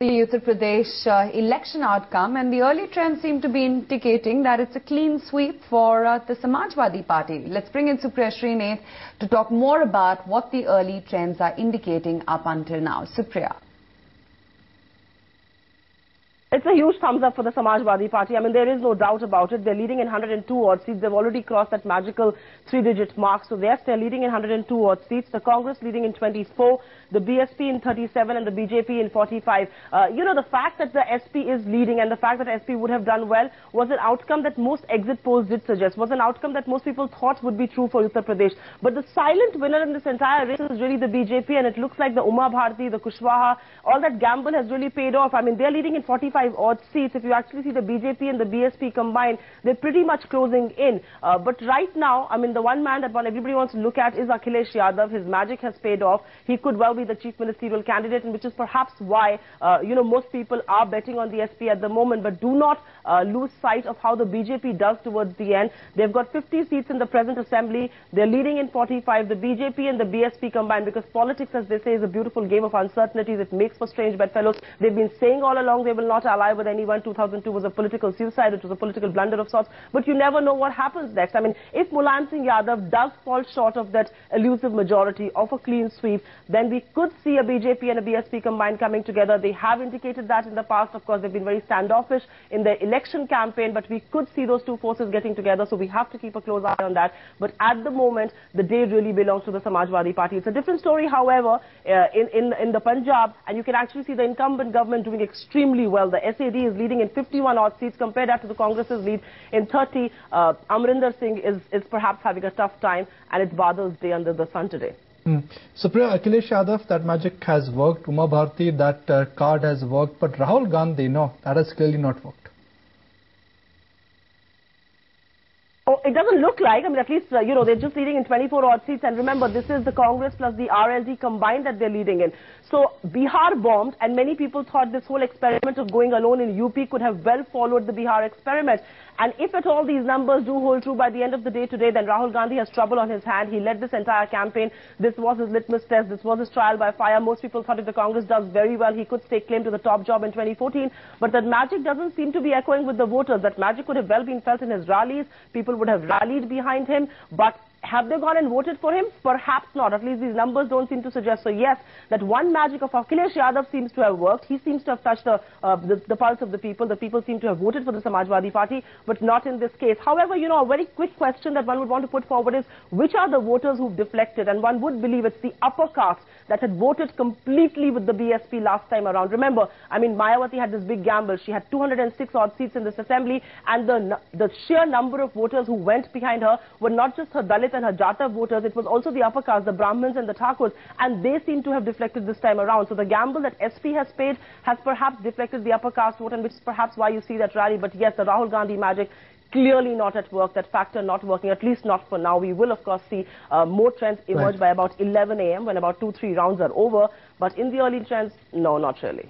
The Uttar Pradesh election outcome, and the early trends seem to be indicating that it's a clean sweep for the Samajwadi Party. Let's bring in Supriya Srinath to talk more about what the early trends are indicating up until now. Supriya. It's a huge thumbs up for the Samajwadi Party. I mean, there is no doubt about it. They're leading in 102 odd seats. They've already crossed that magical 3-digit mark. So yes, they're leading in 102 odd seats. The Congress leading in 24, the BSP in 37 and the BJP in 45. The fact that the SP is leading and the fact that SP would have done well was an outcome that most exit polls did suggest, was an outcome that most people thought would be true for Uttar Pradesh. But the silent winner in this entire race is really the BJP, and it looks like the Uma Bharti, the Kushwaha, all that gamble has really paid off. I mean, they're leading in 45 odd seats. If you actually see the BJP and the BSP combined, they're pretty much closing in. But right now, I mean, the one man that everybody wants to look at is Akhilesh Yadav. His magic has paid off. He could well be the chief ministerial candidate, and which is perhaps why, most people are betting on the SP at the moment. But do not lose sight of how the BJP does towards the end. They've got 50 seats in the present assembly. They're leading in 45. The BJP and the BSP combined, because politics, as they say, is a beautiful game of uncertainties. It makes for strange bedfellows. They've been saying all along they will not ally with anyone. 2002 was a political suicide. It was a political blunder of sorts. But you never know what happens next. I mean, if Mulayam Singh Yadav does fall short of that elusive majority of a clean sweep, then we could see a BJP and a BSP combined coming together. They have indicated that in the past. Of course, they've been very standoffish in the election campaign, but we could see those two forces getting together. So we have to keep a close eye on that. But at the moment, the day really belongs to the Samajwadi Party. It's a different story, however, in the Punjab, and you can actually see the incumbent government doing extremely well. The SAD is leading in 51 odd seats compared to the Congress's lead in 30. Amrinder Singh is perhaps having a tough time, and it's Badal's day under the sun today. Supriya, Akhilesh Yadav, that magic has worked. Uma Bharti, that card has worked. But Rahul Gandhi, no, that has clearly not worked. Oh, it doesn't look like. I mean, at least, they're just leading in 24 odd seats. And remember, this is the Congress plus the RLD combined that they're leading in. So, Bihar bombed, and many people thought this whole experiment of going alone in UP could have well followed the Bihar experiment. And if at all these numbers do hold true by the end of the day today, then Rahul Gandhi has trouble on his hand. He led this entire campaign. This was his litmus test. This was his trial by fire. Most people thought if the Congress does very well, he could stake claim to the top job in 2014. But that magic doesn't seem to be echoing with the voters. That magic could have well been felt in his rallies. People would have rallied behind him. But have they gone and voted for him? Perhaps not. At least these numbers don't seem to suggest. So yes, that one magic of Akhilesh Yadav seems to have worked. He seems to have touched the pulse of the people. The people seem to have voted for the Samajwadi Party, but not in this case. However, a very quick question that one would want to put forward is, which are the voters who've deflected? And one would believe it's the upper caste that had voted completely with the BSP last time around. Remember, I mean, Mayawati had this big gamble. She had 206 odd seats in this assembly, and the sheer number of voters who went behind her were not just her Dalit and her Jata voters, it was also the upper caste, the Brahmins and the Thakurs, and they seem to have deflected this time around. So the gamble that SP has paid has perhaps deflected the upper caste vote, and which is perhaps why you see that rally. But yes, the Rahul Gandhi magic clearly not at work, that factor not working, at least not for now. We will, of course, see more trends emerge by about 11 a.m. when about 2-3 rounds are over. But in the early trends, no, not really.